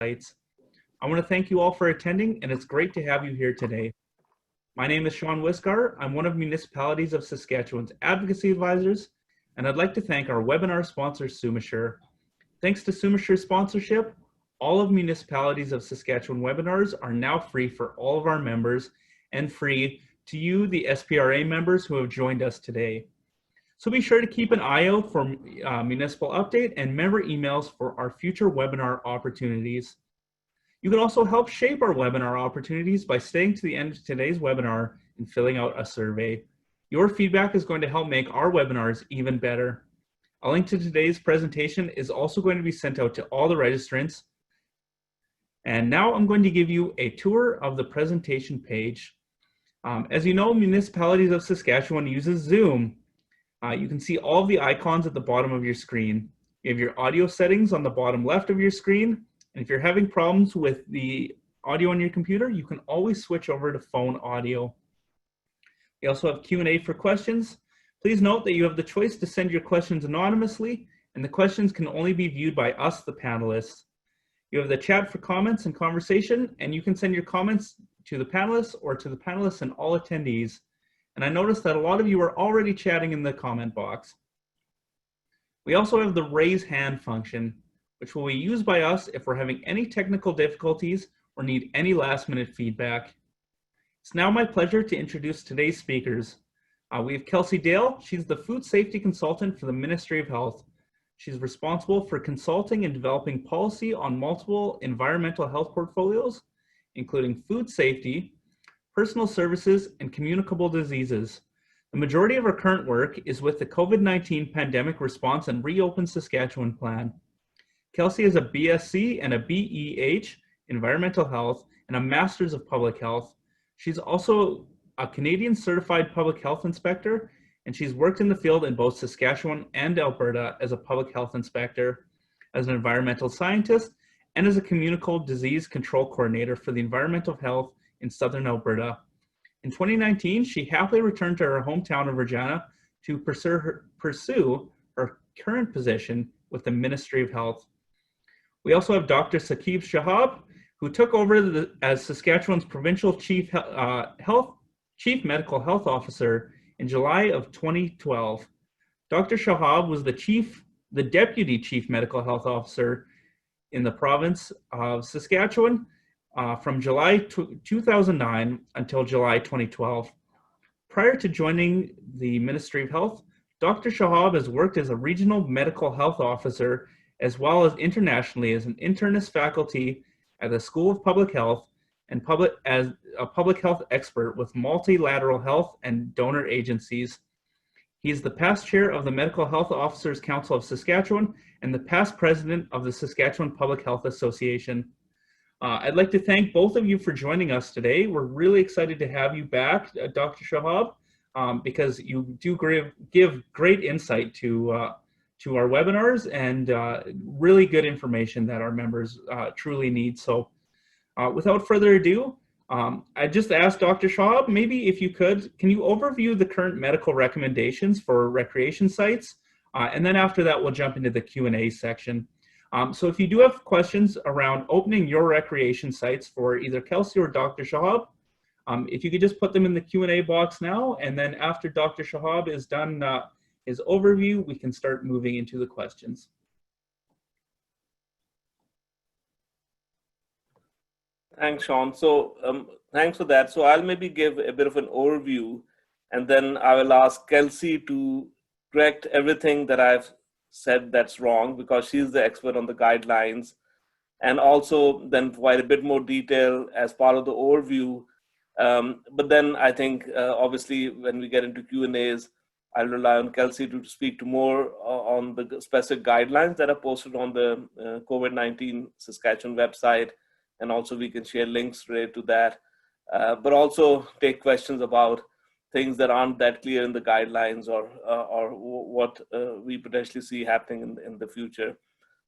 sites. I want to thank you all for attending, and it's great to have you here today. My name is Sean Wiscar. I'm one of Municipalities of Saskatchewan's advocacy advisors, and I'd like to thank our webinar sponsor, Sumisure. Thanks to Sumishure's sponsorship, all of Municipalities of Saskatchewan webinars are now free for all of our members and free to you, the SPRA members who have joined us today. So be sure to keep an eye out for municipal update and member emails for our future webinar opportunities. You can also help shape our webinar opportunities by staying to the end of today's webinar and filling out a survey. Your feedback is going to help make our webinars even better. A link to today's presentation is also going to be sent out to all the registrants. And now I'm going to give you a tour of the presentation page. As you know, Municipalities of Saskatchewan uses Zoom. You can see all of the icons at the bottom of your screen. You have your audio settings on the bottom left of your screen. And if you're having problems with the audio on your computer, you can always switch over to phone audio. We also have Q&A for questions. Please note that you have the choice to send your questions anonymously, and the questions can only be viewed by us, the panelists. You have the chat for comments and conversation, and you can send your comments to the panelists or to the panelists and all attendees. And I noticed that a lot of you are already chatting in the comment box. We also have the raise hand function, which will be used by us if we're having any technical difficulties or need any last minute feedback. It's now my pleasure to introduce today's speakers. We have Kelsey Dale. She's the food safety consultant for the Ministry of Health. She's responsible for consulting and developing policy on multiple environmental health portfolios, including food safety, personal services, and communicable diseases. The majority of her current work is with the COVID-19 pandemic response and Reopen Saskatchewan plan. Kelsey has a BSc and a BEH, Environmental Health, and a Master's of Public Health. She's also a Canadian Certified Public Health Inspector, and she's worked in the field in both Saskatchewan and Alberta as a public health inspector, as an environmental scientist, and as a communicable disease control coordinator for the environmental health in Southern Alberta. In 2019, she happily returned to her hometown of Regina to pursue her current position with the Ministry of Health. We also have Dr. Sakib Shahab, who took over as Saskatchewan's Provincial Chief Medical Health Officer in July of 2012. Dr. Shahab was the Deputy Chief Medical Health Officer in the province of Saskatchewan from July 2009 until July 2012. Prior to joining the Ministry of Health, Dr. Shahab has worked as a regional medical health officer as well as internationally as an internist faculty at the School of Public Health and as a public health expert with multilateral health and donor agencies. He is the past chair of the Medical Health Officers Council of Saskatchewan and the past president of the Saskatchewan Public Health Association. I'd like to thank both of you for joining us today. We're really excited to have you back, Dr. Shahab, because you do give great insight to our webinars and really good information that our members truly need. So without further ado, I just asked Dr. Shahab, maybe if you could, can you overview the current medical recommendations for recreation sites? And then after that, we'll jump into the Q&A section. So if you do have questions around opening your recreation sites for either Kelsey or Dr. Shahab, if you could just put them in the Q&A box now, and then after Dr. Shahab is done his overview, we can start moving into the questions. Thanks, Sean. So thanks for that. So I'll maybe give a bit of an overview, and then I will ask Kelsey to correct everything that I've said that's wrong, because she's the expert on the guidelines, and also then provide a bit more detail as part of the overview. But then I think obviously when we get into Q&As, I'll rely on Kelsey to speak to more on the specific guidelines that are posted on the COVID-19 Saskatchewan website, and also we can share links related to that, but also take questions about things that aren't that clear in the guidelines, or what we potentially see happening in the future.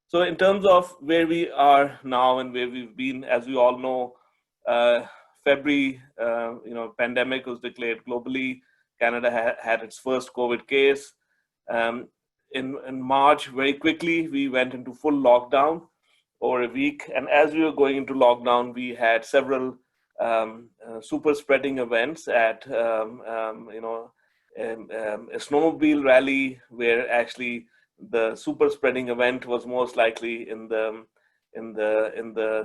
So in terms of where we are now and where we've been, as we all know, February, pandemic was declared globally. Canada had its first COVID case. In March, very quickly, we went into full lockdown over a week. And as we were going into lockdown, we had several super spreading events at, a snowmobile rally where actually the super spreading event was most likely in the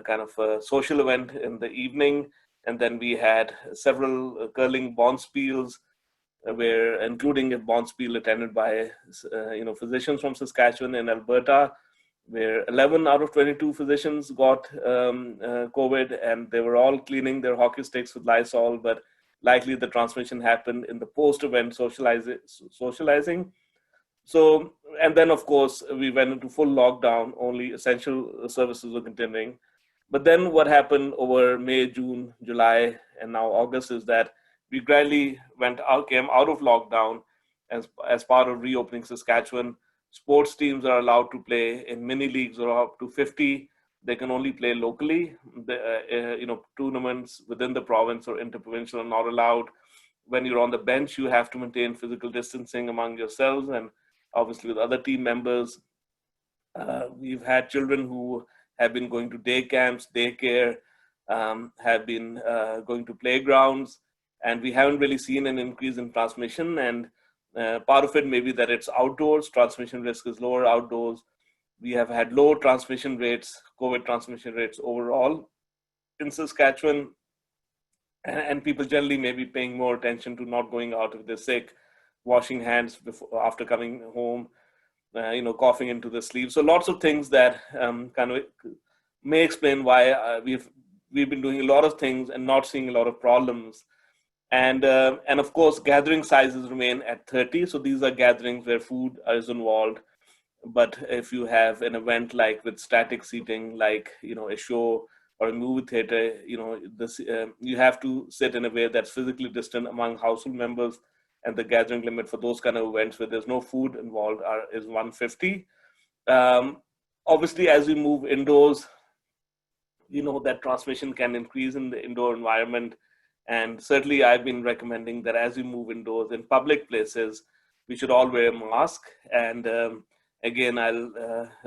kind of social event in the evening. And then we had several curling bonspiels, where including a bonspiel attended by physicians from Saskatchewan and Alberta, where 11 out of 22 physicians got COVID, and they were all cleaning their hockey sticks with Lysol, but likely the transmission happened in the post-event socializing. So, and then of course, we went into full lockdown, only essential services were continuing. But then what happened over May, June, July, and now August is that we gradually came out of lockdown as part of reopening Saskatchewan. Sports teams are allowed to play in mini leagues or up to 50. They can only play locally. Tournaments within the province or interprovincial are not allowed. When you're on the bench, you have to maintain physical distancing among yourselves and obviously with other team members. We've had children who have been going to day camps, daycare, have been going to playgrounds, and we haven't really seen an increase in transmission. And part of it may be that it's outdoors, transmission risk is lower outdoors. We have had low transmission rates, COVID transmission rates overall in Saskatchewan, and people generally may be paying more attention to not going out if they're sick, washing hands after coming home, coughing into the sleeve. So lots of things that kind of may explain why we've been doing a lot of things and not seeing a lot of problems. And of course, gathering sizes remain at 30. So these are gatherings where food is involved. But if you have an event like with static seating, like a show or a movie theater, you have to sit in a way that's physically distant among household members. And the gathering limit for those kind of events where there's no food involved is 150. Obviously, as we move indoors, that transmission can increase in the indoor environment. And certainly I've been recommending that as we move indoors in public places, we should all wear a mask. And again, I'll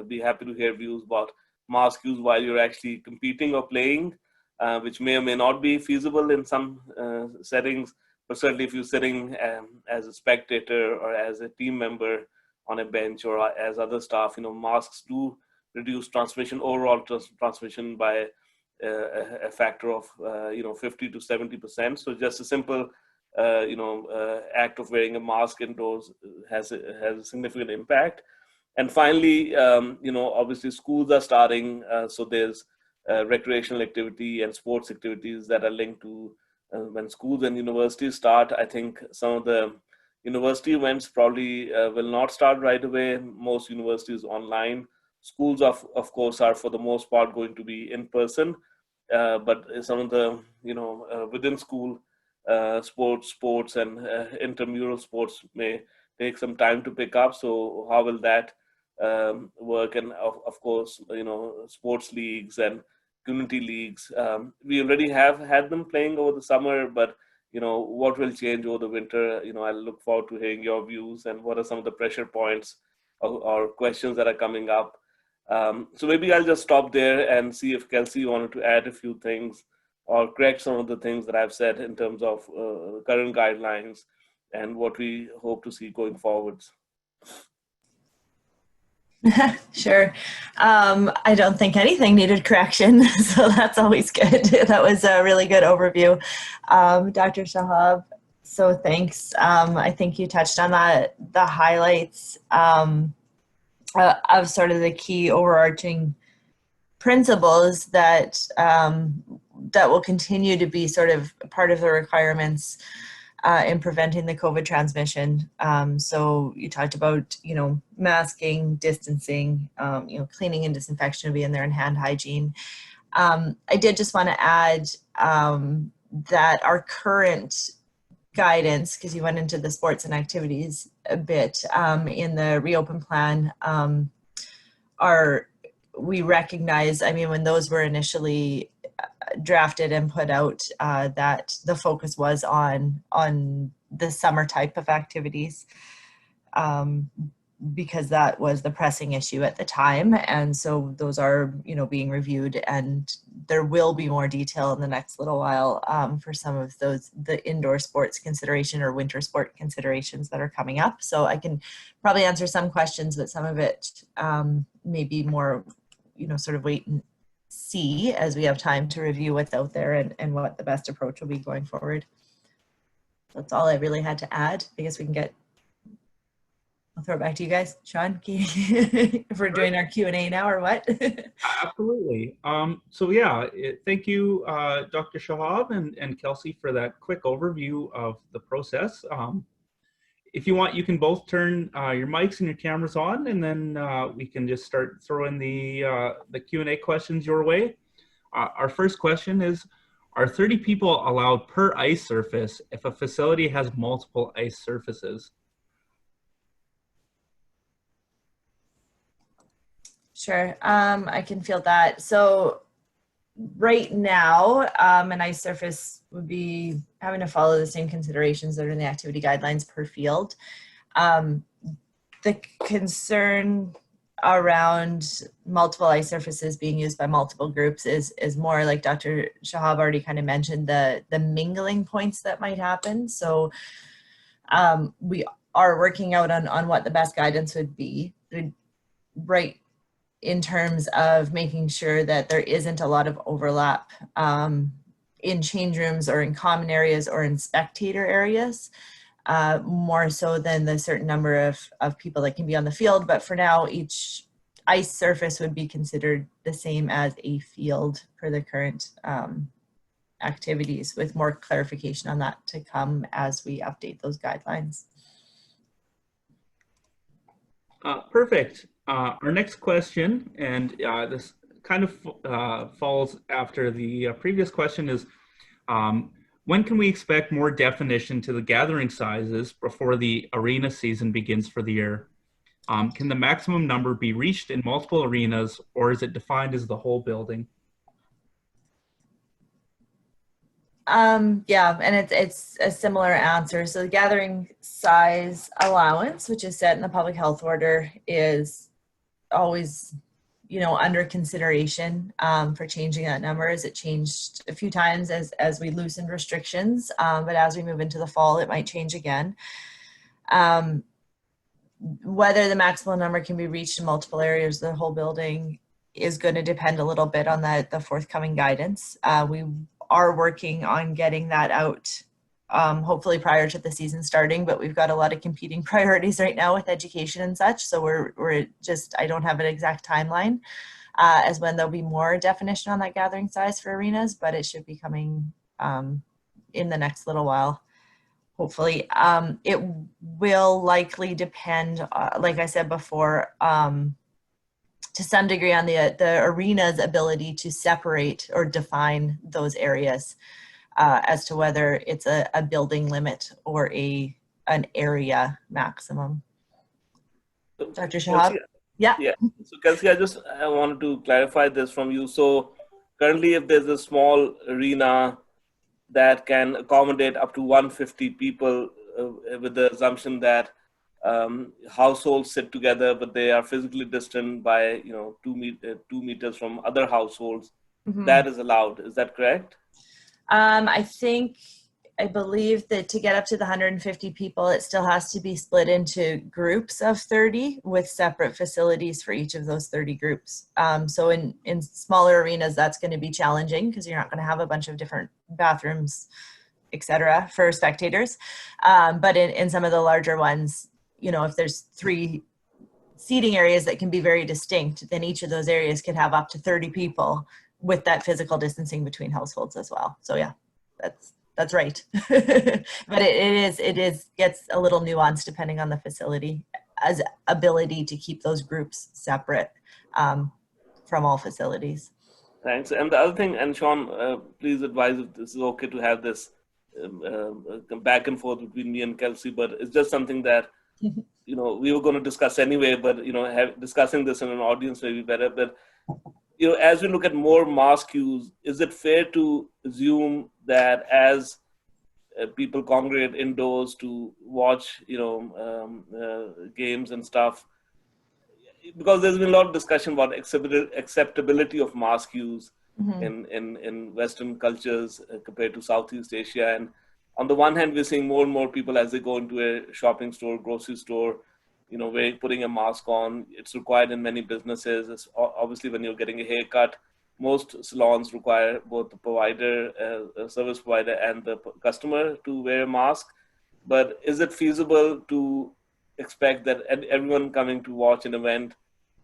be happy to hear views about mask use while you're actually competing or playing, which may or may not be feasible in some settings. But certainly if you're sitting as a spectator or as a team member on a bench or as other staff, masks do reduce transmission, overall transmission by a factor of 50 to 70%. So just a simple act of wearing a mask indoors has a significant impact. And finally, obviously schools are starting, so there's recreational activity and sports activities that are linked to when schools and universities start. I think some of the university events probably will not start right away. Most universities online. Schools, of course, are for the most part going to be in person. But some of the, within school sports and intramural sports may take some time to pick up. So how will that work? And of course, sports leagues and community leagues. We already have had them playing over the summer, but what will change over the winter? I look forward to hearing your views and what are some of the pressure points or questions that are coming up. So maybe I'll just stop there and see if Kelsey wanted to add a few things or correct some of the things that I've said in terms of current guidelines and what we hope to see going forwards. Sure. I don't think anything needed correction, so that's always good. That was a really good overview, Dr. Shahab. So thanks. I think you touched on that, the highlights of sort of the key overarching principles that that will continue to be sort of part of the requirements in preventing the COVID transmission. So you talked about, masking, distancing, cleaning and disinfection will be in there, and hand hygiene. I did just want to add that our current guidance, because you went into the sports and activities a bit in the reopen plan, we recognize, when those were initially drafted and put out, that the focus was on the summer type of activities. because that was the pressing issue at the time. And so those are, being reviewed, and there will be more detail in the next little while for some of the indoor sports consideration or winter sport considerations that are coming up. So I can probably answer some questions, but some of it may be more, sort of wait and see as we have time to review what's out there and what the best approach will be going forward. That's all I really had to add. I guess I'll throw it back to you guys. Sean, if we're doing our Q&A now or what? Absolutely. So yeah, thank you, Dr. Shahab and Kelsey, for that quick overview of the process. If you want, you can both turn your mics and your cameras on, and then we can just start throwing the Q&A questions your way. Our first question is, are 30 people allowed per ice surface if a facility has multiple ice surfaces? Sure, I can field that. So right now, an ice surface would be having to follow the same considerations that are in the activity guidelines per field. The concern around multiple ice surfaces being used by multiple groups is more like Dr. Shahab already kind of mentioned, the mingling points that might happen. So we are working out on what the best guidance would be, right, in terms of making sure that there isn't a lot of overlap in change rooms or in common areas or in spectator areas, more so than the certain number of people that can be on the field. But for now, each ice surface would be considered the same as a field for the current activities, with more clarification on that to come as we update those guidelines. Perfect. Our next question, and this kind of falls after the previous question, is when can we expect more definition to the gathering sizes before the arena season begins for the year? Can the maximum number be reached in multiple arenas, or is it defined as the whole building? Yeah, and it's a similar answer. So the gathering size allowance, which is set in the public health order, is always, under consideration for changing that number, as it changed a few times as we loosened restrictions. But as we move into the fall, it might change again. Whether the maximum number can be reached in multiple areas of the whole building is going to depend a little bit on the forthcoming guidance. We are working on getting that out, hopefully prior to the season starting, but we've got a lot of competing priorities right now with education and such. So we're just, I don't have an exact timeline as when there'll be more definition on that gathering size for arenas, but it should be coming in the next little while, hopefully. It will likely depend, like I said before, to some degree on the arena's ability to separate or define those areas as to whether it's a building limit or an area maximum. Dr. Shahab? Yeah. So Kelsey, I wanted to clarify this from you. So currently, if there's a small arena that can accommodate up to 150 people with the assumption that households sit together, but they are physically distant by 2 meters from other households, that is allowed. Is that correct? I believe that to get up to the 150 people, it still has to be split into groups of 30 with separate facilities for each of those 30 groups. So in smaller arenas, that's going to be challenging because you're not going to have a bunch of different bathrooms, etc., for spectators. But in some of the larger ones, if there's 3 seating areas that can be very distinct, then each of those areas could have up to 30 people with that physical distancing between households as well. So yeah, that's right. But it gets a little nuanced depending on the facility as ability to keep those groups separate from all facilities. Thanks. And the other thing, and Sean, please advise if this is okay to have this back and forth between me and Kelsey, but it's just something that we were going to discuss anyway, but discussing this in an audience may be better. But as we look at more mask use, is it fair to assume that as people congregate indoors to watch games and stuff, because there's been a lot of discussion about acceptability of mask use Mhm. in Western cultures compared to Southeast Asia. And on the one hand, we're seeing more and more people as they go into a shopping store, grocery store, putting a mask on. It's required in many businesses. Obviously, when you're getting a haircut, most salons require both the provider, service provider, and the customer to wear a mask. But is it feasible to expect that everyone coming to watch an event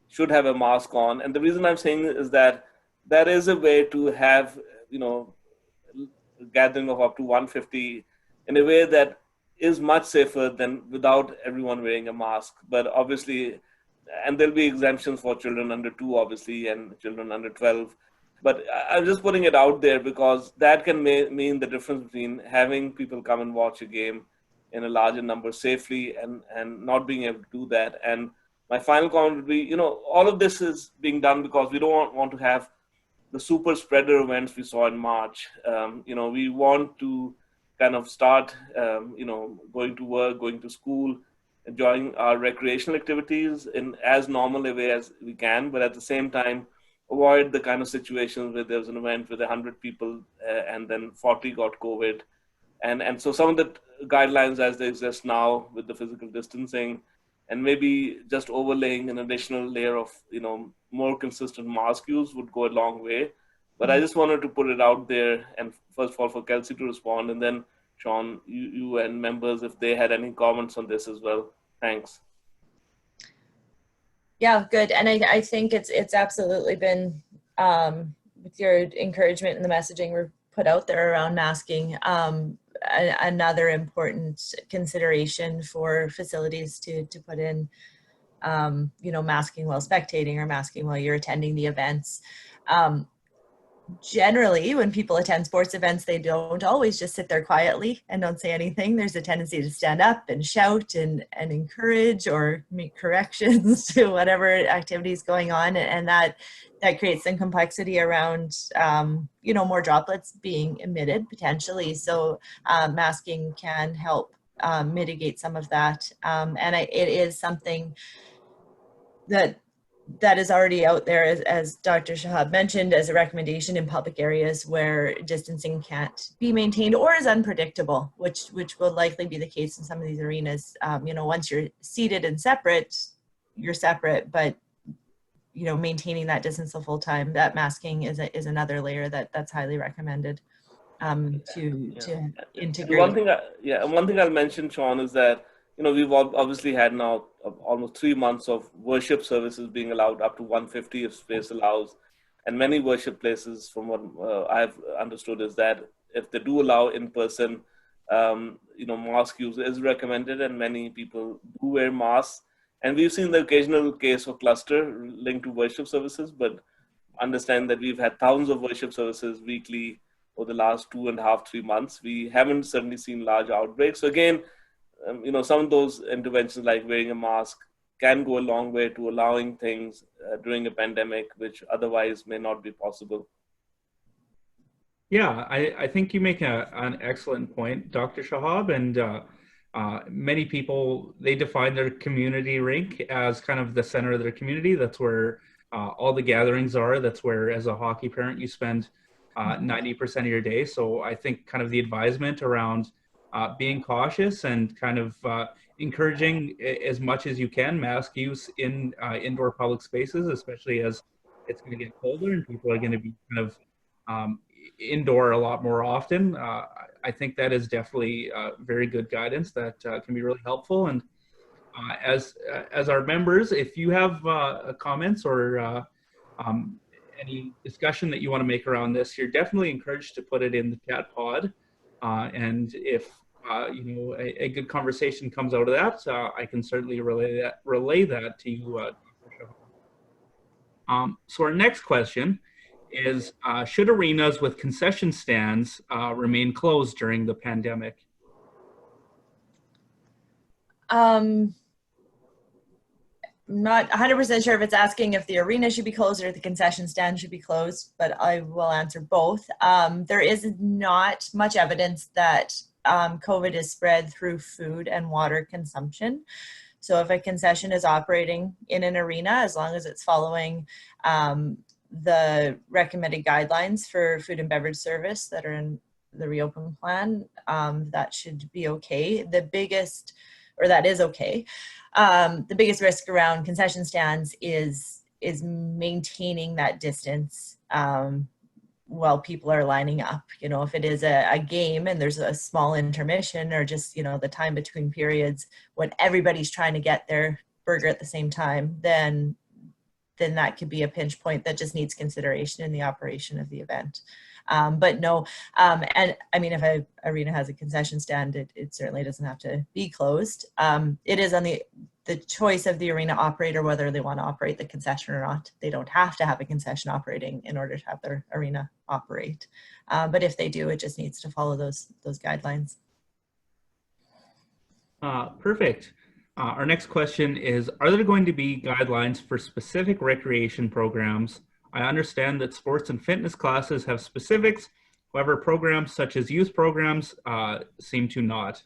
should have a mask on? And the reason I'm saying is that there is a way to have, a gathering of up to 150 in a way that is much safer than without everyone wearing a mask. But obviously, and there'll be exemptions for children under 2, obviously, and children under 12. But I'm just putting it out there because that can mean the difference between having people come and watch a game in a larger number safely and not being able to do that. And my final comment would be, all of this is being done because we don't want to have the super spreader events we saw in March. We want to kind of start, going to work, going to school, enjoying our recreational activities in as normal a way as we can, but at the same time, avoid the kind of situations where there's an event with 100 people and then 40 got COVID. And so some of the guidelines as they exist now with the physical distancing and maybe just overlaying an additional layer of, more consistent mask use would go a long way. But I just wanted to put it out there, and first of all, for Kelsey to respond, and then Sean, you and members, if they had any comments on this as well. Thanks. Yeah, good. And I think it's absolutely been, with your encouragement and the messaging we're put out there around masking, another important consideration for facilities to put in, masking while spectating or masking while you're attending the events. Generally, when people attend sports events, they don't always just sit there quietly and don't say anything. There's a tendency to stand up and shout and encourage or make corrections to whatever activity is going on. And that creates some complexity around, more droplets being emitted potentially. So masking can help mitigate some of that. And it is something that is already out there, as Dr. Shahab mentioned, as a recommendation in public areas where distancing can't be maintained or is unpredictable, which will likely be the case in some of these arenas. Once you're seated and separate, you're separate, but maintaining that distance the full time, that masking is another layer that's highly recommended to integrate. One thing I'll mention, Sean, is that we've obviously had now almost 3 months of worship services being allowed up to 150 if space allows. And many worship places, from what I've understood, is that if they do allow in-person, mask use is recommended, and many people do wear masks. And we've seen the occasional case of cluster linked to worship services, but understand that we've had thousands of worship services weekly over the last 2.5, 3 months. We haven't certainly seen large outbreaks. So again, some of those interventions like wearing a mask can go a long way to allowing things during a pandemic, which otherwise may not be possible. Yeah, I think you make an excellent point, Dr. Shahab. And many people, they define their community rink as kind of the center of their community. That's where all the gatherings are. That's where, as a hockey parent, you spend 90% of your day. So I think kind of the advisement around being cautious and kind of encouraging as much as you can mask use in indoor public spaces, especially as it's going to get colder and people are going to be kind of indoor a lot more often. I think that is definitely very good guidance that can be really helpful. And as our members, if you have comments or any discussion that you want to make around this, you're definitely encouraged to put it in the chat pod. And if a good conversation comes out of that, I can certainly relay that to you. So our next question is, should arenas with concession stands remain closed during the pandemic? Not 100% sure if it's asking if the arena should be closed or the concession stand should be closed, but I will answer both. There is not much evidence that COVID is spread through food and water consumption. So if a concession is operating in an arena, as long as it's following the recommended guidelines for food and beverage service that are in the reopen plan, that should be okay. That is okay. The biggest risk around concession stands is maintaining that distance while people are lining up. You know, if it is a game and there's a small intermission, or just, you know, the time between periods when everybody's trying to get their burger at the same time, then that could be a pinch point that just needs consideration in the operation of the event. But no, and I mean, if an arena has a concession stand, it certainly doesn't have to be closed. It is on the choice of the arena operator whether they want to operate the concession or not. They don't have to have a concession operating in order to have their arena operate. But if they do, it just needs to follow those guidelines. Perfect. Our next question is, are there going to be guidelines for specific recreation programs? I understand that sports and fitness classes have specifics. However, programs such as youth programs seem to not.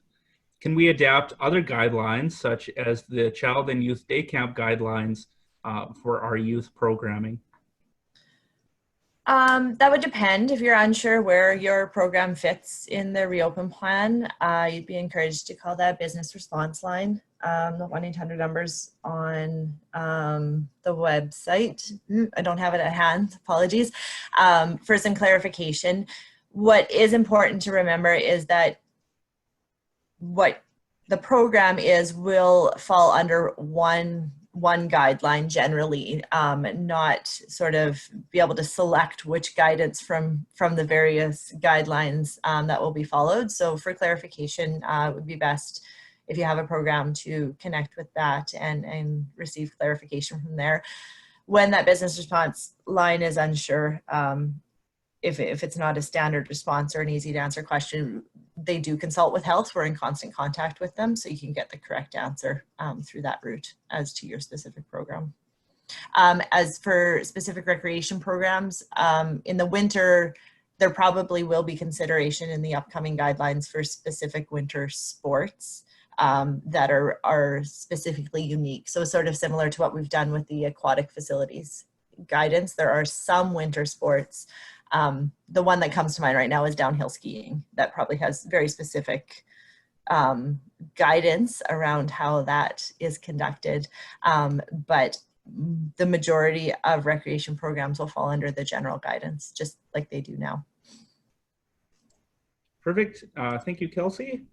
Can we adapt other guidelines, such as the Child and Youth Day Camp guidelines for our youth programming? That would depend. If you're unsure where your program fits in the reopen plan, you'd be encouraged to call that business response line. The 1-800 numbers on the website. I don't have it at hand, apologies. For some clarification, what is important to remember is that what the program is will fall under one guideline generally, not sort of be able to select which guidance from the various guidelines that will be followed. So for clarification, it would be best if you have a program to connect with that and receive clarification from there. When that business response line is unsure, if it's not a standard response or an easy to answer question, they do consult with health. We're in constant contact with them, so you can get the correct answer through that route as to your specific program. As for specific recreation programs, in the winter, there probably will be consideration in the upcoming guidelines for specific winter sports that are specifically unique. So sort of similar to what we've done with the aquatic facilities guidance, there are some winter sports. The one that comes to mind right now is downhill skiing. That probably has very specific guidance around how that is conducted. But the majority of recreation programs will fall under the general guidance, just like they do now. Perfect. Thank you, Kelsey.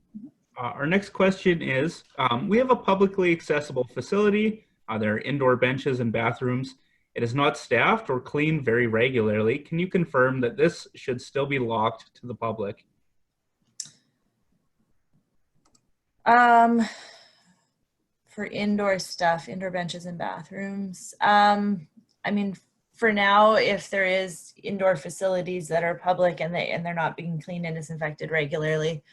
Our next question is, we have a publicly accessible facility. There are indoor benches and bathrooms. It is not staffed or cleaned very regularly. Can you confirm that this should still be locked to the public? For indoor stuff, indoor benches and bathrooms, I mean, for now, if there is indoor facilities that are public and they're not being cleaned and disinfected regularly,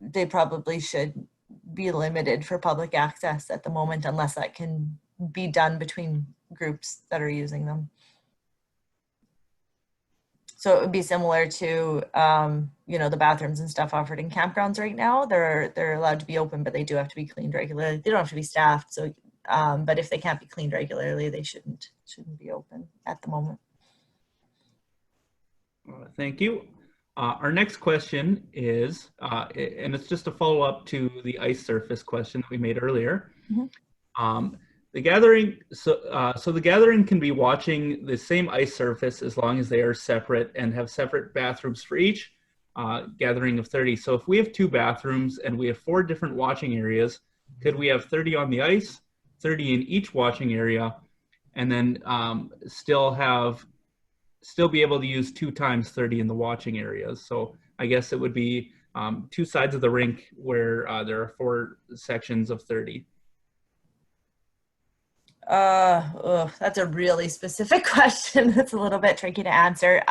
they probably should be limited for public access at the moment, unless that can be done between groups that are using them. So it would be similar to, you know, the bathrooms and stuff offered in campgrounds right now. They're allowed to be open, but they do have to be cleaned regularly. They don't have to be staffed. So, but if they can't be cleaned regularly, they shouldn't be open at the moment. Thank you. Our next question is, and it's just a follow-up to the ice surface question that we made earlier. Mm-hmm. The gathering, so the gathering can be watching the same ice surface as long as they are separate and have separate bathrooms for each gathering of 30. So if we have 2 bathrooms and we have 4 different watching areas, could we have 30 on the ice, 30 in each watching area, and then still be able to use 2 times 30 in the watching areas? So I guess it would be 2 sides of the rink where there are 4 sections of 30. That's a really specific question. That's a little bit tricky to answer.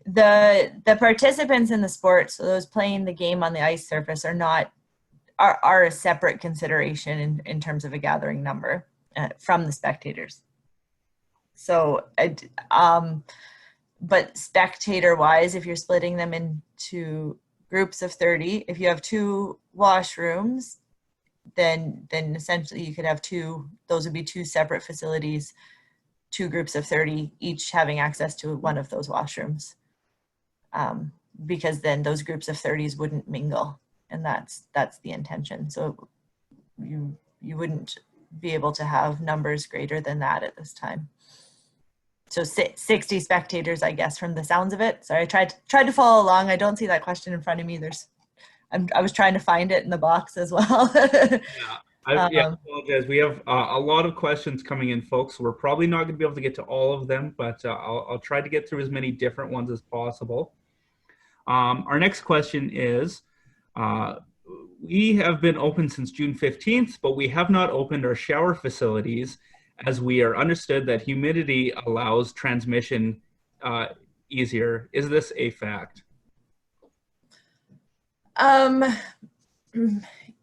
The participants in the sport, so those playing the game on the ice surface, are a separate consideration in terms of a gathering number from the spectators. So, but spectator-wise, if you're splitting them into groups of 30, if you have 2 washrooms, then essentially you could have those would be two separate facilities, two groups of 30, each having access to one of those washrooms. Because then those groups of 30s wouldn't mingle, and that's the intention. So you wouldn't be able to have numbers greater than that at this time. So 60 spectators, I guess, from the sounds of it. Sorry, I tried to follow along. I don't see that question in front of me. I was trying to find it in the box as well. I apologize. We have a lot of questions coming in, folks. We're probably not going to be able to get to all of them, but I'll try to get through as many different ones as possible. Our next question is, we have been open since June 15th, but we have not opened our shower facilities as we are understood that humidity allows transmission easier. Is this a fact?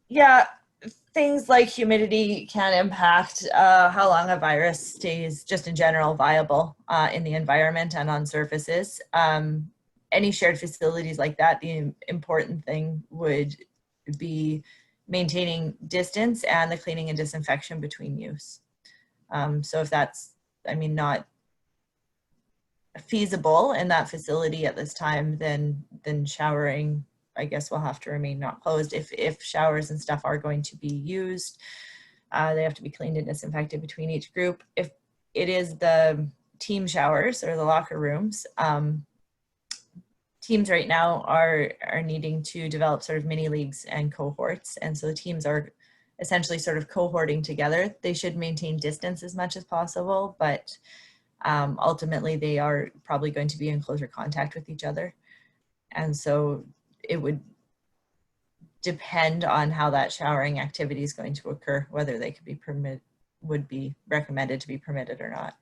Yeah, things like humidity can impact how long a virus stays just in general viable in the environment and on surfaces. Any shared facilities like that, the important thing would be maintaining distance and the cleaning and disinfection between use. So if that's, not feasible in that facility at this time, then showering, I guess, will have to remain not closed. If showers and stuff are going to be used, they have to be cleaned and disinfected between each group. If it is the team showers or the locker rooms, teams right now are needing to develop sort of mini leagues and cohorts. And so the teams are essentially sort of cohorting together. They should maintain distance as much as possible, but ultimately they are probably going to be in closer contact with each other. And so it would depend on how that showering activity is going to occur, whether they could be would be recommended to be permitted or not.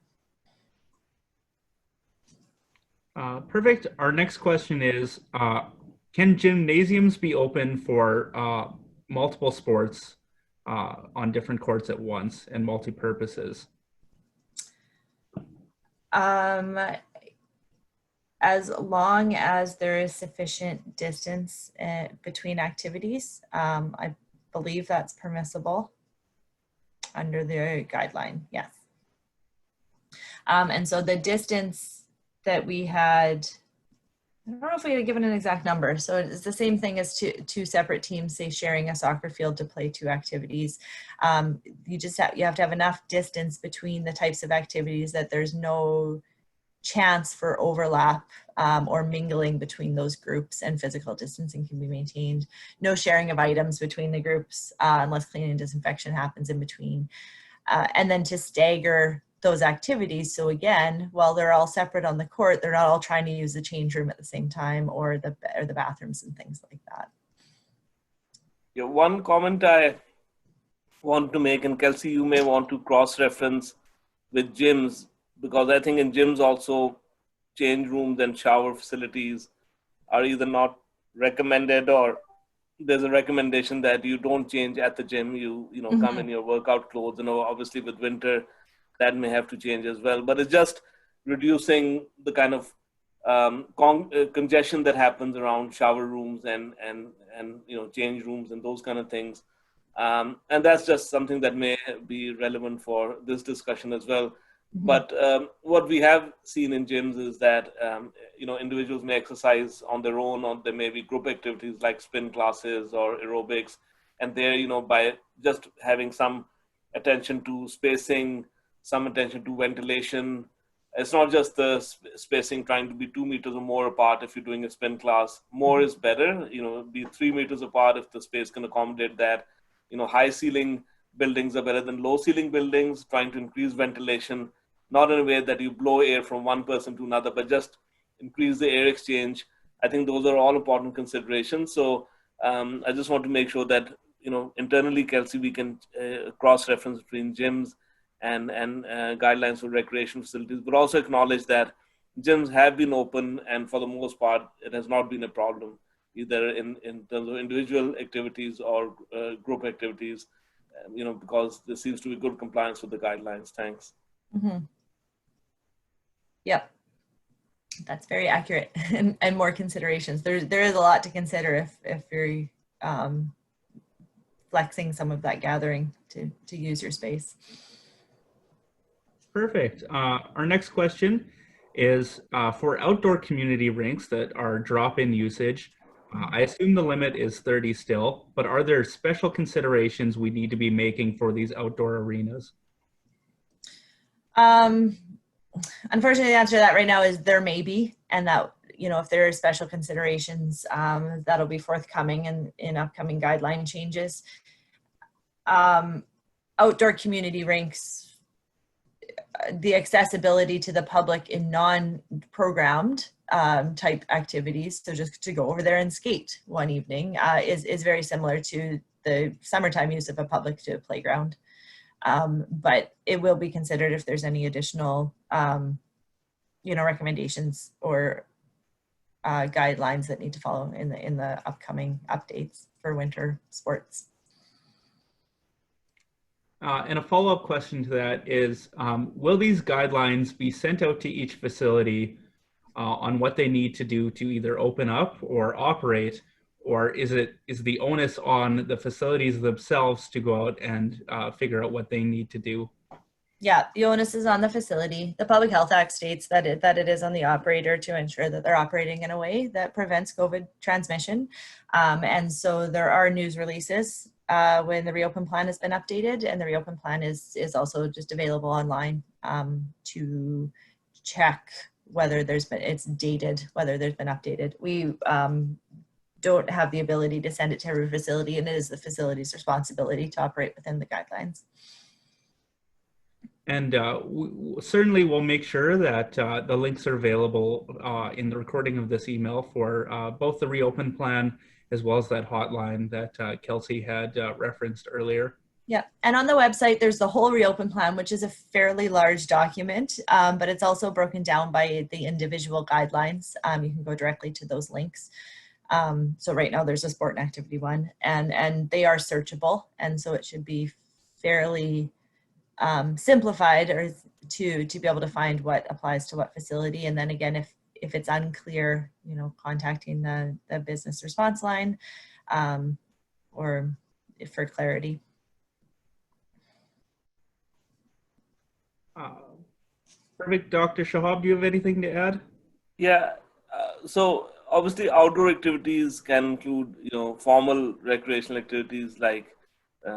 Perfect. Our next question is, can gymnasiums be open for multiple sports on different courts at once and multi-purposes? As long as there is sufficient distance between activities, I believe that's permissible under the guideline, yes. And so the distance that we had, I don't know if we had given an exact number. So it's the same thing as two separate teams, say, sharing a soccer field to play two activities. You have to have enough distance between the types of activities that there's no chance for overlap or mingling between those groups, and physical distancing can be maintained. No sharing of items between the groups unless cleaning and disinfection happens in between. And then to stagger those activities. So again, while they're all separate on the court, they're not all trying to use the change room at the same time or the bathrooms and things like that. Yeah, one comment I want to make, and Kelsey, you may want to cross-reference with gyms, because I think in gyms also change rooms and shower facilities are either not recommended, or there's a recommendation that you don't change at the gym. You come in your workout clothes, obviously with winter that may have to change as well, but it's just reducing the kind of congestion that happens around shower rooms and change rooms and those kind of things. And that's just something that may be relevant for this discussion as well. But what we have seen in gyms is that individuals may exercise on their own, or there may be group activities like spin classes or aerobics, and there, by just having some attention to spacing, some attention to ventilation. It's not just the spacing trying to be 2 meters or more apart. If you're doing a spin class, more is better, be 3 meters apart if the space can accommodate that. High ceiling buildings are better than low ceiling buildings, trying to increase ventilation, not in a way that you blow air from one person to another, but just increase the air exchange. I think those are all important considerations. So I just want to make sure that, internally, Kelsey, we can cross-reference between gyms and guidelines for recreation facilities, but also acknowledge that gyms have been open, and for the most part, it has not been a problem, either in terms of individual activities or group activities, because there seems to be good compliance with the guidelines. Thanks. Yep, that's very accurate, and more considerations. There is a lot to consider if you're flexing some of that gathering to use your space. Perfect. Our next question is for outdoor community rinks that are drop-in usage. I assume the limit is 30 still, but are there special considerations we need to be making for these outdoor arenas? Unfortunately, the answer to that right now is there may be, and that, you know, if there are special considerations, that'll be forthcoming in upcoming guideline changes. Outdoor community rinks, the accessibility to the public in non-programmed type activities, so just to go over there and skate one evening, is very similar to the summertime use of a public to playground. But it will be considered if there's any additional, you know, recommendations or guidelines that need to follow in the upcoming updates for winter sports. And a follow-up question to that is, will these guidelines be sent out to each facility on what they need to do to either open up or operate, or is the onus on the facilities themselves to go out and figure out what they need to do? Yeah, the onus is on the facility. The Public Health Act states that it is on the operator to ensure that they're operating in a way that prevents COVID transmission. And so there are news releases when the reopen plan has been updated, and the reopen plan is also just available online to check whether it's dated, whether there's been updated. We don't have the ability to send it to every facility, and it is the facility's responsibility to operate within the guidelines. And certainly we'll make sure that the links are available in the recording of this email for both the reopen plan as well as that hotline that Kelsey had referenced earlier. Yeah, and on the website, there's the whole reopen plan, which is a fairly large document, but it's also broken down by the individual guidelines. You can go directly to those links. So right now there's a sport and activity one, and they are searchable, and so it should be fairly simplified or to be able to find what applies to what facility. And then again, if it's unclear, you know, contacting the business response line or for clarity. Perfect. Dr. Shahab, do you have anything to add? Yeah, so obviously outdoor activities can include, you know, formal recreational activities like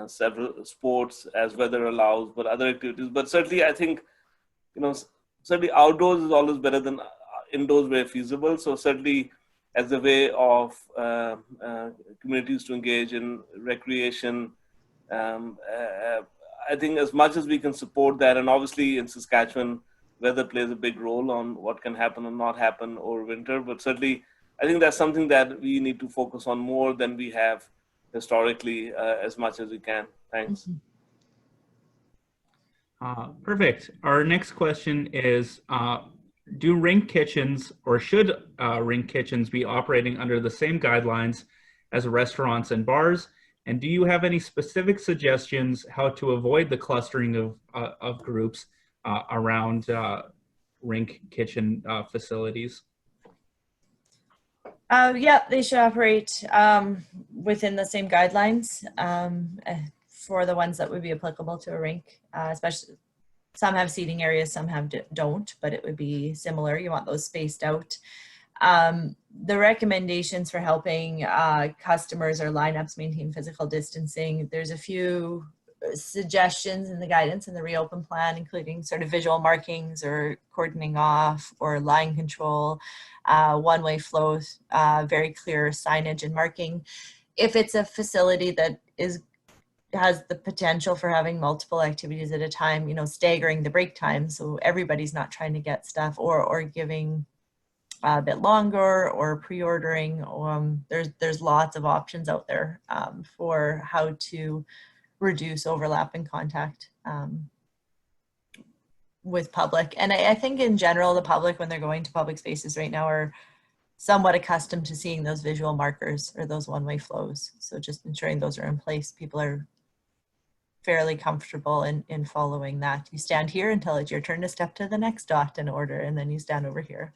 several sports as weather allows, but other activities. But certainly I think, you know, certainly outdoors is always better than indoors where feasible. So certainly as a way of communities to engage in recreation, I think as much as we can support that, and obviously in Saskatchewan, weather plays a big role on what can happen and not happen over winter. But certainly, I think that's something that we need to focus on more than we have historically, as much as we can. Thanks. Perfect. Our next question is, do rink kitchens or should rink kitchens be operating under the same guidelines as restaurants and bars? And do you have any specific suggestions how to avoid the clustering of groups around rink kitchen facilities? Yeah, they should operate within the same guidelines for the ones that would be applicable to a rink, especially some have seating areas, some don't, but it would be similar. You want those spaced out. The recommendations for helping customers or lineups maintain physical distancing, there's a few suggestions in the guidance in the reopen plan, including sort of visual markings or cordoning off or line control, one-way flows, very clear signage and marking. If it's a facility that has the potential for having multiple activities at a time, you know, staggering the break time so everybody's not trying to get stuff, or giving a bit longer, or pre-ordering. There's lots of options out there for how to reduce overlap and contact with public. And I think in general, the public, when they're going to public spaces right now, are somewhat accustomed to seeing those visual markers or those one-way flows. So just ensuring those are in place, people are fairly comfortable in following that. You stand here until it's your turn to step to the next dot and order, and then you stand over here.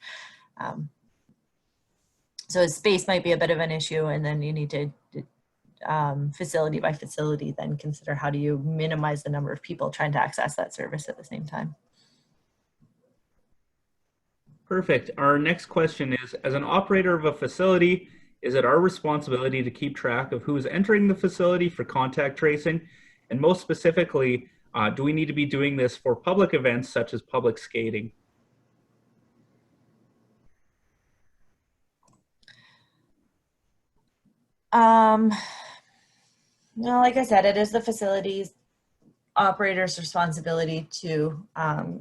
So space might be a bit of an issue, and then you need to facility by facility, then consider how do you minimize the number of people trying to access that service at the same time. Perfect. Our next question is, as an operator of a facility, is it our responsibility to keep track of who is entering the facility for contact tracing? And most specifically, do we need to be doing this for public events such as public skating? No, like I said, it is the facility's operator's responsibility to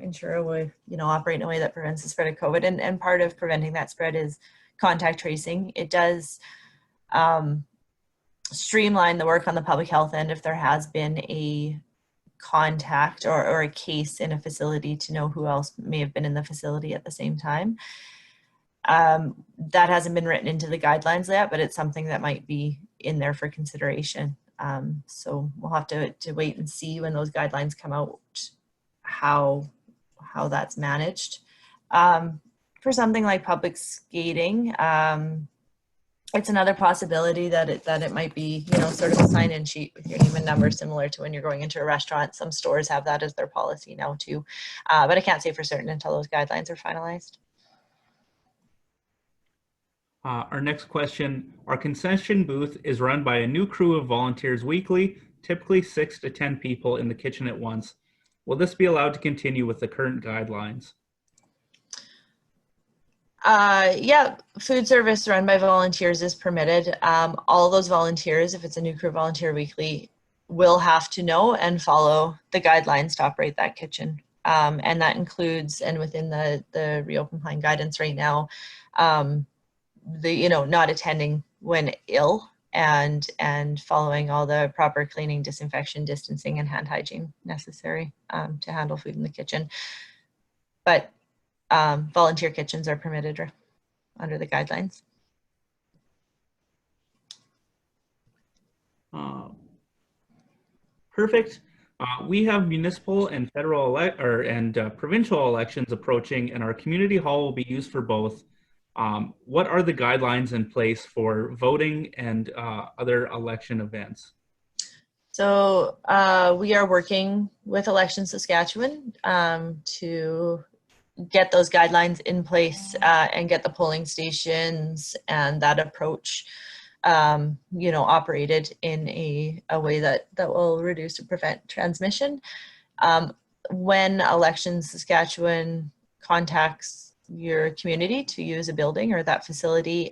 ensure we, operate in a way that prevents the spread of COVID. And part of preventing that spread is contact tracing. It does streamline the work on the public health end if there has been a contact or a case in a facility to know who else may have been in the facility at the same time. That hasn't been written into the guidelines yet, but it's something that might be in there for consideration. So we'll have to wait and see when those guidelines come out, how that's managed. For something like public skating, it's another possibility that it might be, sort of a sign-in sheet with your name and number, similar to when you're going into a restaurant. Some stores have that as their policy now too, but I can't say for certain until those guidelines are finalized. Our next question, our concession booth is run by a new crew of volunteers weekly, typically 6 to 10 people in the kitchen at once. Will this be allowed to continue with the current guidelines? Yeah, food service run by volunteers is permitted. All those volunteers, if it's a new crew volunteer weekly, will have to know and follow the guidelines to operate that kitchen. And that includes, and within the reopen plan guidance right now, not attending when ill and following all the proper cleaning, disinfection, distancing, and hand hygiene necessary to handle food in the kitchen. But volunteer kitchens are permitted under the guidelines. Perfect. We have municipal and federal provincial elections approaching, and our community hall will be used for both. What are the guidelines in place for voting and other election events? So we are working with Elections Saskatchewan to get those guidelines in place and get the polling stations and that approach, operated in a way that will reduce and prevent transmission. When Elections Saskatchewan contacts your community to use a building or that facility,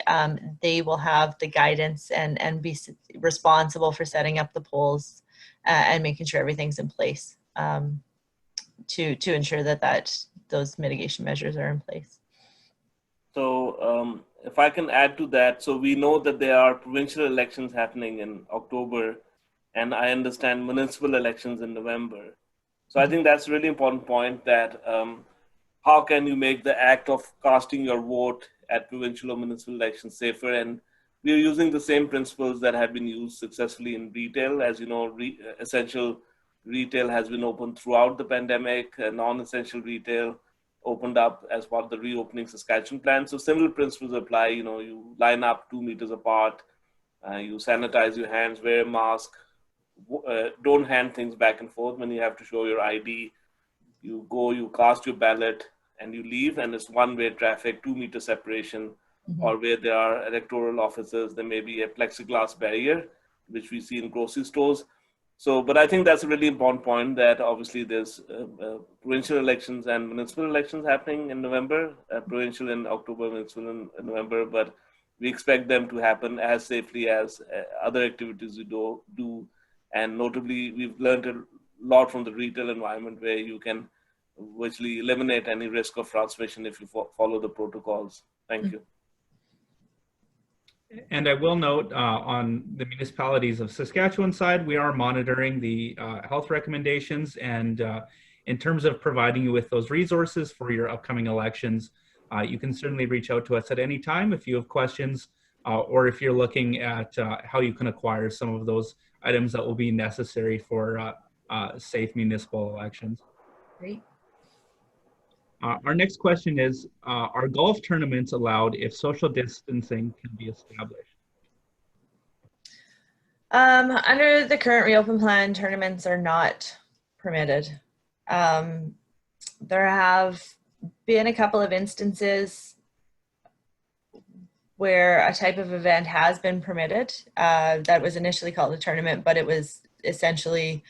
they will have the guidance and be responsible for setting up the polls and making sure everything's in place to ensure that those mitigation measures are in place. So if I can add to that, so we know that there are provincial elections happening in October, and I understand municipal elections in November. So I think that's a really important point, that how can you make the act of casting your vote at provincial or municipal elections safer? And we are using the same principles that have been used successfully in retail. As you know, essential retail has been open throughout the pandemic, non-essential retail opened up as part of the reopening Saskatchewan plan. So similar principles apply. You line up 2 meters apart, you sanitize your hands, wear a mask, don't hand things back and forth when you have to show your ID. You go, you cast your ballot, and you leave, and it's one-way traffic, 2 meter separation. Mm-hmm. Or where there are electoral offices, there may be a plexiglass barrier, which we see in grocery stores. So, but I think that's a really important point, that obviously there's provincial elections and municipal elections happening in November, provincial in October, municipal in November, but we expect them to happen as safely as other activities we do. And notably, we've learned a lot from the retail environment, where you can virtually eliminate any risk of transmission if you follow the protocols. Thank you. And I will note on the municipalities of Saskatchewan side, we are monitoring the health recommendations, and in terms of providing you with those resources for your upcoming elections, you can certainly reach out to us at any time if you have questions, or if you're looking at how you can acquire some of those items that will be necessary for safe municipal elections. Great. Our next question is, are golf tournaments allowed if social distancing can be established? Under the current reopen plan, tournaments are not permitted. There have been a couple of instances where a type of event has been permitted that was initially called a tournament, but it was essentially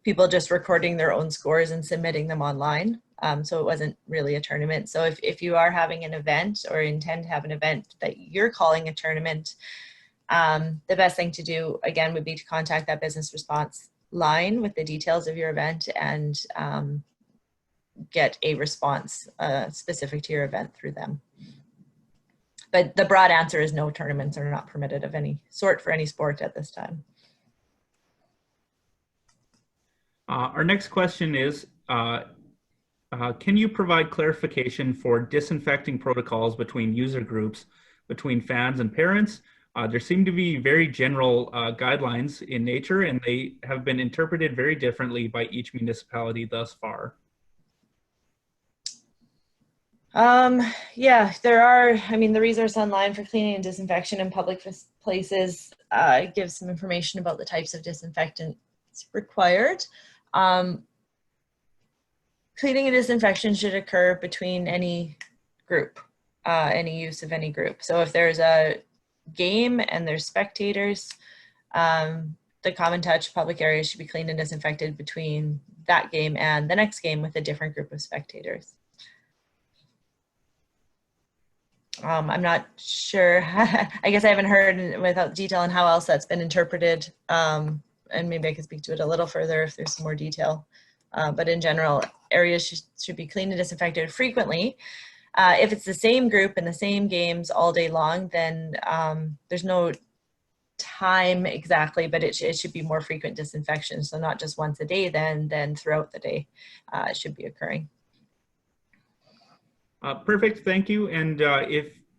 people just recording their own scores and submitting them online. So it wasn't really a tournament. So if you are having an event or intend to have an event that you're calling a tournament, the best thing to do, again, would be to contact that business response line with the details of your event and get a response specific to your event through them. But the broad answer is no, tournaments are not permitted of any sort for any sport at this time. Our next question is, can you provide clarification for disinfecting protocols between user groups, between fans and parents? There seem to be very general guidelines in nature, and they have been interpreted very differently by each municipality thus far. Yeah, there are, I mean, the resource online for cleaning and disinfection in public places gives some information about the types of disinfectants required. Cleaning and disinfection should occur between any group, any use of any group. So if there's a game and there's spectators, the common touch public areas should be cleaned and disinfected between that game and the next game with a different group of spectators. I'm not sure. I guess I haven't heard without detail on how else that's been interpreted. And maybe I could speak to it a little further if there's some more detail. But in general, areas should be cleaned and disinfected frequently. If it's the same group and the same games all day long, then there's no time exactly, but it should be more frequent disinfection. So not just once a day, then throughout the day it should be occurring. Perfect, thank you. And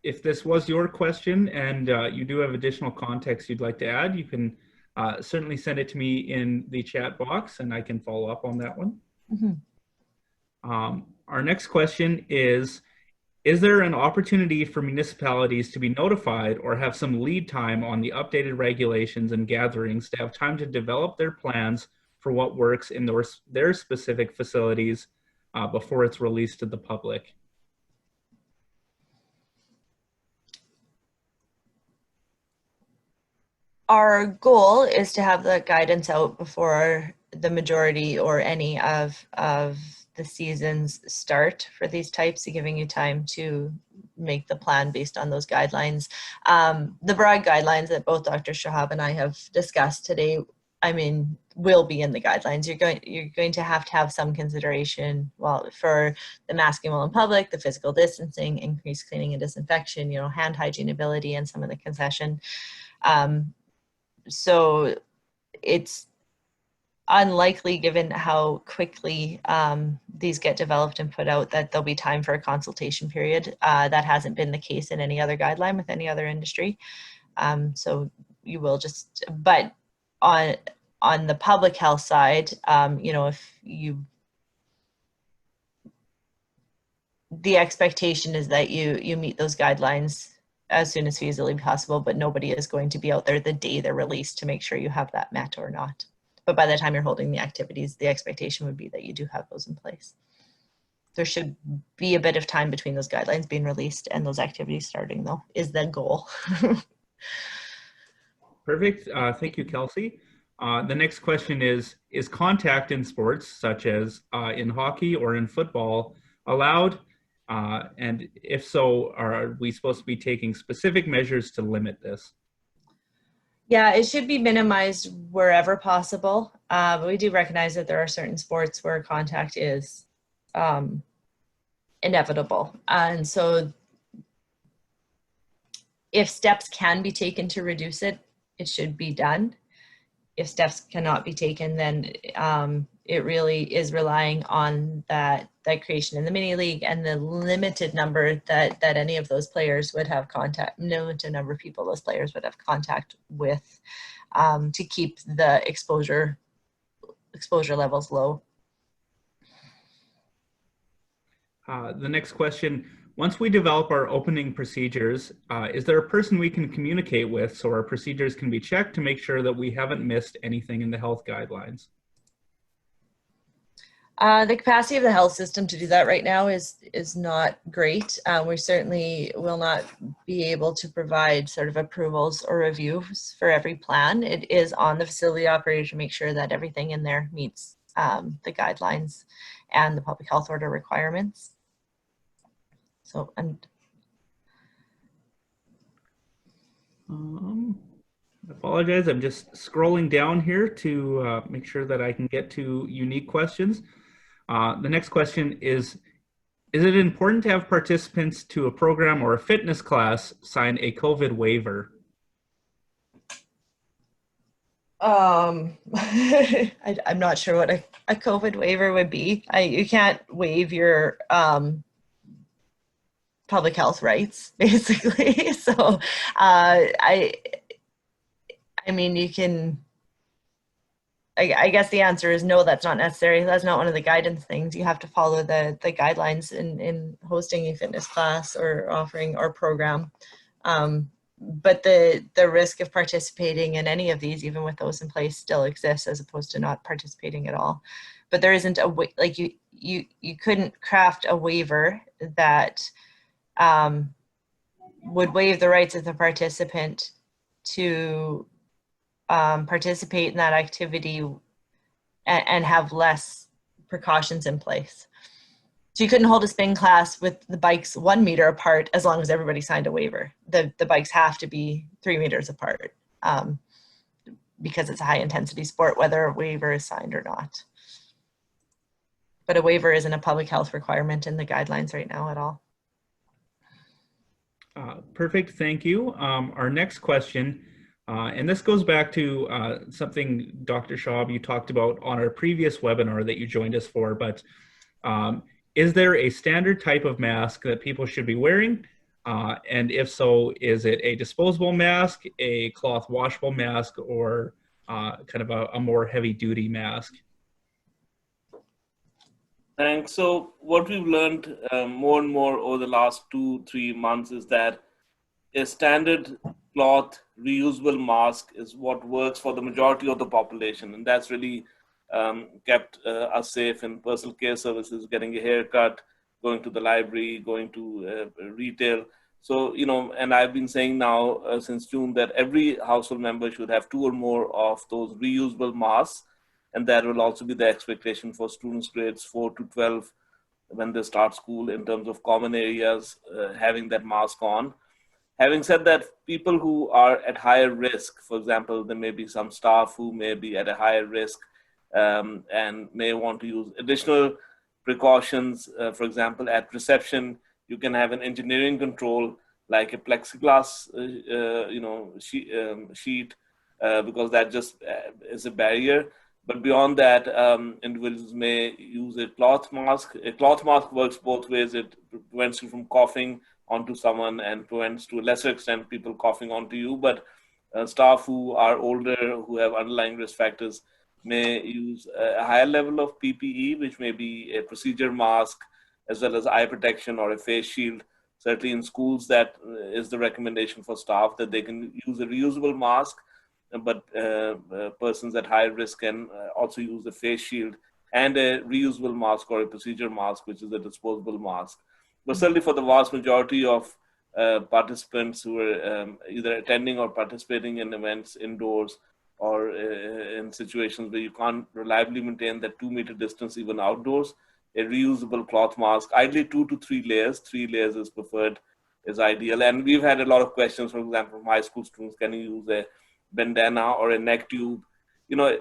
if this was your question and you do have additional context you'd like to add, you can certainly send it to me in the chat box and I can follow up on that one. Mm-hmm. Our next question is there an opportunity for municipalities to be notified or have some lead time on the updated regulations and gatherings to have time to develop their plans for what works in their specific facilities before it's released to the public? Our goal is to have the guidance out before the majority or any of the seasons start for these types, giving you time to make the plan based on those guidelines. The broad guidelines that both Dr. Shahab and I have discussed today, I mean, will be in the guidelines. You're going to have some consideration, well, for the masking while in public, the physical distancing, increased cleaning and disinfection, you know, hand hygiene ability, and some of the concession. So it's unlikely, given how quickly these get developed and put out, that there'll be time for a consultation period. That hasn't been the case in any other guideline with any other industry. So you will just, but on the public health side, you know, the expectation is that you meet those guidelines as soon as feasibly possible, but nobody is going to be out there the day they're released to make sure you have that met or not. But by the time you're holding the activities, the expectation would be that you do have those in place. There should be a bit of time between those guidelines being released and those activities starting, though, is the goal. Perfect. Thank you, Kelsey. The next question is contact in sports, such as in hockey or in football, allowed? And if so, are we supposed to be taking specific measures to limit this? Yeah, it should be minimized wherever possible. But we do recognize that there are certain sports where contact is inevitable. And so if steps can be taken to reduce it, it should be done. If steps cannot be taken, then it really is relying on that creation in the mini league and the limited number that any of those players would have contact, limited number of people those players would have contact with, to keep the exposure levels low. The next question, Once we develop our opening procedures, is there a person we can communicate with so our procedures can be checked to make sure that we haven't missed anything in the health guidelines? The capacity of the health system to do that right now is not great. We certainly will not be able to provide sort of approvals or reviews for every plan. It is on the facility operator to make sure that everything in there meets the guidelines and the public health order requirements. So, and I apologize. I'm just scrolling down here to make sure that I can get to unique questions. The next question is it important to have participants to a program or a fitness class sign a COVID waiver? I'm not sure what a COVID waiver would be. You can't waive your public health rights, basically. So I mean, you can, I guess the answer is no, that's not necessary. That's not one of the guidance things. You have to follow the guidelines in hosting a fitness class or offering or program. But the risk of participating in any of these, even with those in place, still exists as opposed to not participating at all. But there isn't a way, like you couldn't craft a waiver that would waive the rights of the participant to participate in that activity and have less precautions in place. So you couldn't hold a spin class with the bikes 1 meter apart as long as everybody signed a waiver. The bikes have to be 3 meters apart because it's a high intensity sport, whether a waiver is signed or not. But a waiver isn't a public health requirement in the guidelines right now at all. Perfect, thank you. Our next question, and this goes back to something, Dr. Shahab, you talked about on our previous webinar that you joined us for, but is there a standard type of mask that people should be wearing? And if so, is it a disposable mask, a cloth washable mask, or kind of a more heavy duty mask? Thanks. So what we've learned more and more over the last 2-3 months is that a standard cloth reusable mask is what works for the majority of the population. And that's really kept us safe in personal care services, getting a haircut, going to the library, going to retail. So, you know, and I've been saying now since June that every household member should have 2 or more of those reusable masks. And that will also be the expectation for students grades 4 to 12 when they start school in terms of common areas, having that mask on. Having said that, people who are at higher risk, for example, there may be some staff who may be at a higher risk and may want to use additional precautions. For example, at reception, you can have an engineering control like a plexiglass sheet because that just is a barrier. But beyond that, individuals may use a cloth mask. A cloth mask works both ways. It prevents you from coughing onto someone and prevents, to a lesser extent, people coughing onto you. But staff who are older, who have underlying risk factors, may use a higher level of PPE, which may be a procedure mask, as well as eye protection or a face shield. Certainly in schools, that is the recommendation for staff, that they can use a reusable mask. But persons at high risk can also use a face shield and a reusable mask or a procedure mask, which is a disposable mask. But certainly for the vast majority of participants who are either attending or participating in events indoors or in situations where you can't reliably maintain that 2 meter distance even outdoors, a reusable cloth mask, ideally 2 to 3 layers. 3 layers is preferred, is ideal. And we've had a lot of questions, for example, from high school students, can you use a bandana or a neck tube? You know,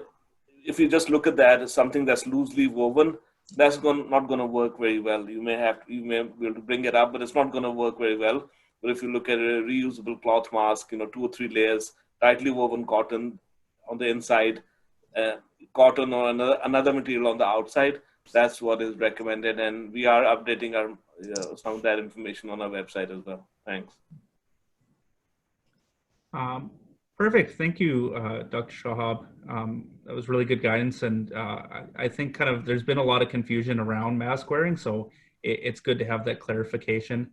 if you just look at that as something that's loosely woven, that's not going to work very well. You may be able to bring it up, but it's not going to work very well. But if you look at a reusable cloth mask, 2 or 3 layers, tightly woven cotton on the inside, cotton or another material on the outside, that's what is recommended. And we are updating our some of that information on our website as well. Thanks. Perfect. Thank you, Dr. Shahab. That was really good guidance. And I think there's been a lot of confusion around mask wearing, so it's good to have that clarification.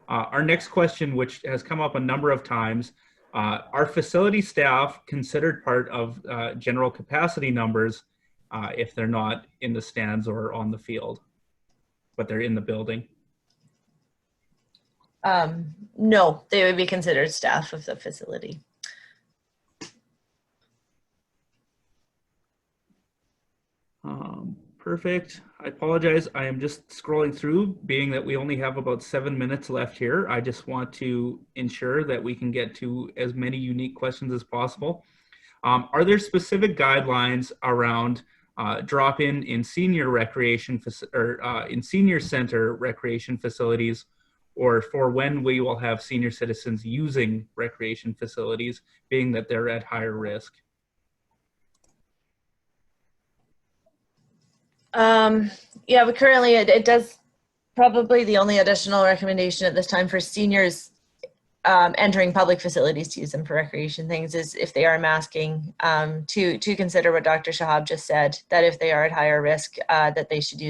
Our next question, which has come up a number of times, are facility staff considered part of general capacity numbers if they're not in the stands or on the field, but they're in the building? No, they would be considered staff of the facility. Perfect. I apologize. I am just scrolling through, being that we only have about 7 minutes left here. I just want to ensure that we can get to as many unique questions as possible. Are there specific guidelines around drop-in in senior recreation in senior center recreation facilities, or for when we will have senior citizens using recreation facilities, being that they're at higher risk? Yeah, but currently it does, probably the only additional recommendation at this time for seniors entering public facilities to use them for recreation things is if they are masking, to consider what Dr. Shahab just said, that if they are at higher risk, that they should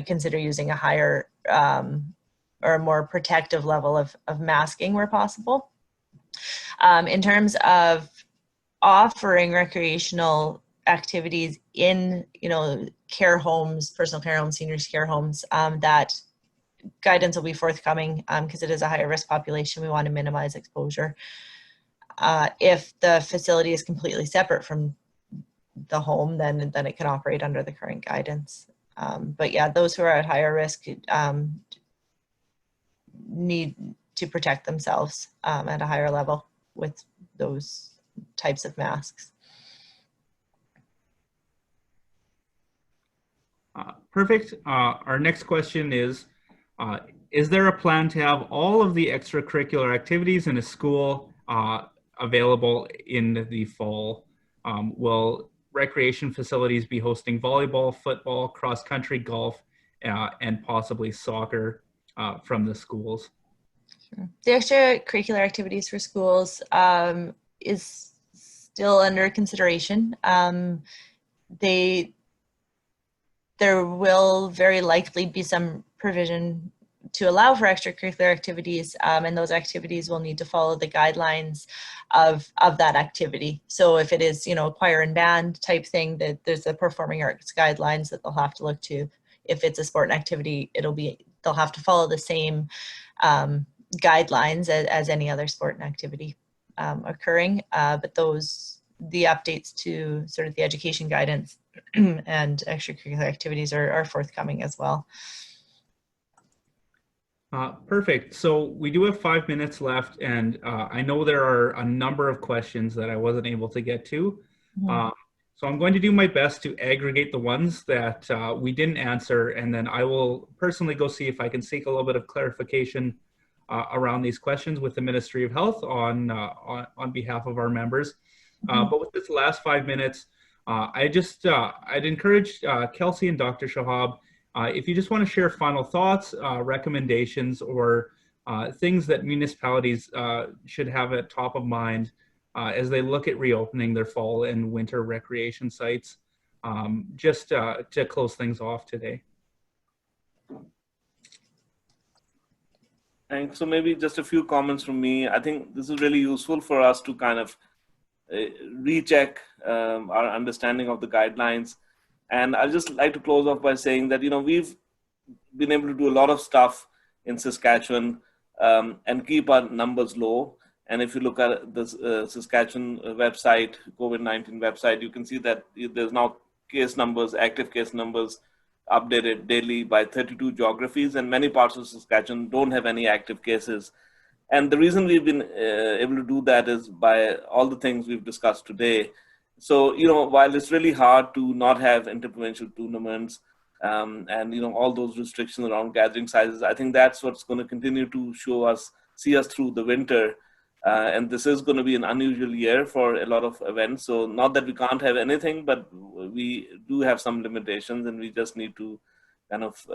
consider using a higher or a more protective level of masking where possible. In terms of offering recreational activities in, care homes, personal care homes, seniors care homes, that guidance will be forthcoming because it is a higher risk population. We want to minimize exposure. If the facility is completely separate from the home, then it can operate under the current guidance. But yeah, those who are at higher risk need to protect themselves at a higher level with those types of masks. Perfect. Our next question is there a plan to have all of the extracurricular activities in a school available in the fall? Will recreation facilities be hosting volleyball, football, cross-country, golf, and possibly soccer from the schools? Sure. The extracurricular activities for schools is still under consideration. There will very likely be some provision to allow for extracurricular activities, and those activities will need to follow the guidelines of that activity. So if it is, choir and band type thing, that there's the performing arts guidelines that they'll have to look to. If it's a sport and activity, they'll have to follow the same guidelines as any other sport and activity occurring. But the updates to sort of the education guidance and extracurricular activities are forthcoming as well. Perfect. So we do have 5 minutes left, and I know there are a number of questions that I wasn't able to get to. So I'm going to do my best to aggregate the ones that we didn't answer, and then I will personally go see if I can seek a little bit of clarification around these questions with the Ministry of Health on behalf of our members. But with this last 5 minutes, I'd encourage Kelsey and Dr. Shahab, if you just want to share final thoughts, recommendations, or things that municipalities should have at top of mind as they look at reopening their fall and winter recreation sites, just to close things off today. Thanks. So maybe just a few comments from me. I think this is really useful for us to kind of recheck our understanding of the guidelines. And I'd just like to close off by saying that, we've been able to do a lot of stuff in Saskatchewan and keep our numbers low. And if you look at the Saskatchewan website, COVID-19 website, you can see that there's now active case numbers updated daily by 32 geographies, and many parts of Saskatchewan don't have any active cases. And the reason we've been able to do that is by all the things we've discussed today. So, while it's really hard to not have interprovincial tournaments and, all those restrictions around gathering sizes, I think that's what's going to continue to see us through the winter. And this is going to be an unusual year for a lot of events. So not that we can't have anything, but we do have some limitations, and we just need to kind of,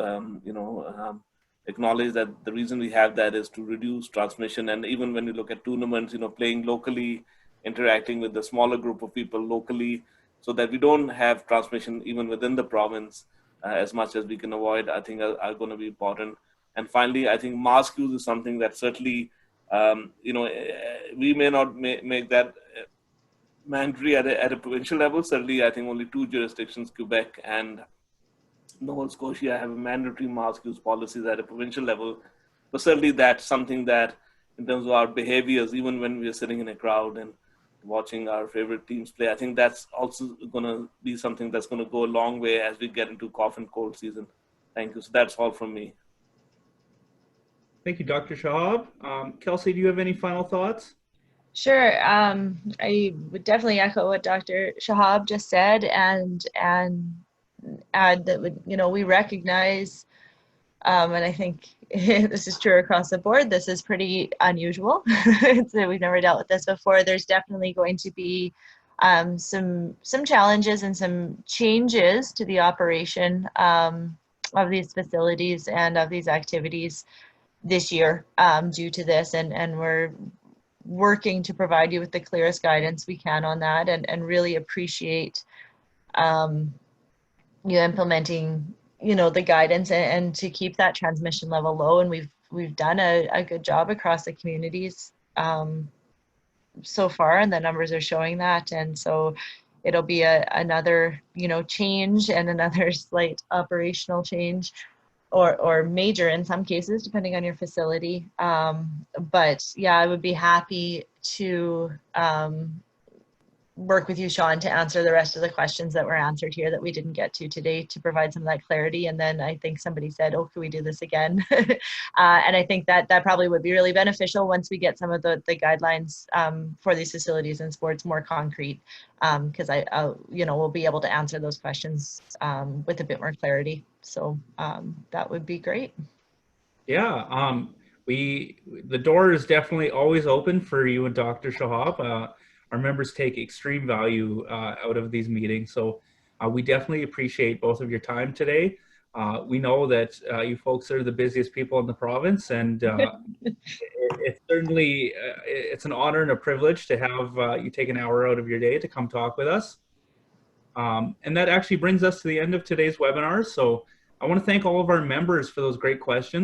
acknowledge that the reason we have that is to reduce transmission. And even when you look at tournaments, playing locally, interacting with the smaller group of people locally, so that we don't have transmission even within the province as much as we can avoid, I think are going to be important. And finally, I think mask use is something that certainly, we may not make that mandatory at a provincial level. Certainly, I think only 2 jurisdictions, Quebec and Nova Scotia, have a mandatory mask use policies at a provincial level. But certainly that's something that, in terms of our behaviors, even when we are sitting in a crowd and watching our favorite teams play, I think that's also going to be something that's going to go a long way as we get into cough and cold season. Thank you. So that's all from me. Thank you, Dr. Shahab. Kelsey, do you have any final thoughts? Sure. I would definitely echo what Dr. Shahab just said, and add that we recognize, and I think this is true across the board, this is pretty unusual. We've never dealt with this before. There's definitely going to be some challenges and some changes to the operation of these facilities and of these activities this year due to this, and we're working to provide you with the clearest guidance we can on that, and really appreciate you implementing the guidance and to keep that transmission level low. And we've done a good job across the communities so far, and the numbers are showing that. And so it'll be another change, and another slight operational change, or major in some cases, depending on your facility. But yeah, I would be happy to work with you, Sean, to answer the rest of the questions that were answered here that we didn't get to today, to provide some of that clarity. And then I think somebody said, oh, can we do this again? And I think that probably would be really beneficial once we get some of the guidelines for these facilities and sports more concrete, because we'll be able to answer those questions with a bit more clarity. So that would be great. Yeah, the door is definitely always open for you and Dr. Shahab. Our members take extreme value out of these meetings, so we definitely appreciate both of your time today. We know that you folks are the busiest people in the province, and it's certainly it's an honor and a privilege to have you take an hour out of your day to come talk with us. And that actually brings us to the end of today's webinar. So I want to thank all of our members for those great questions.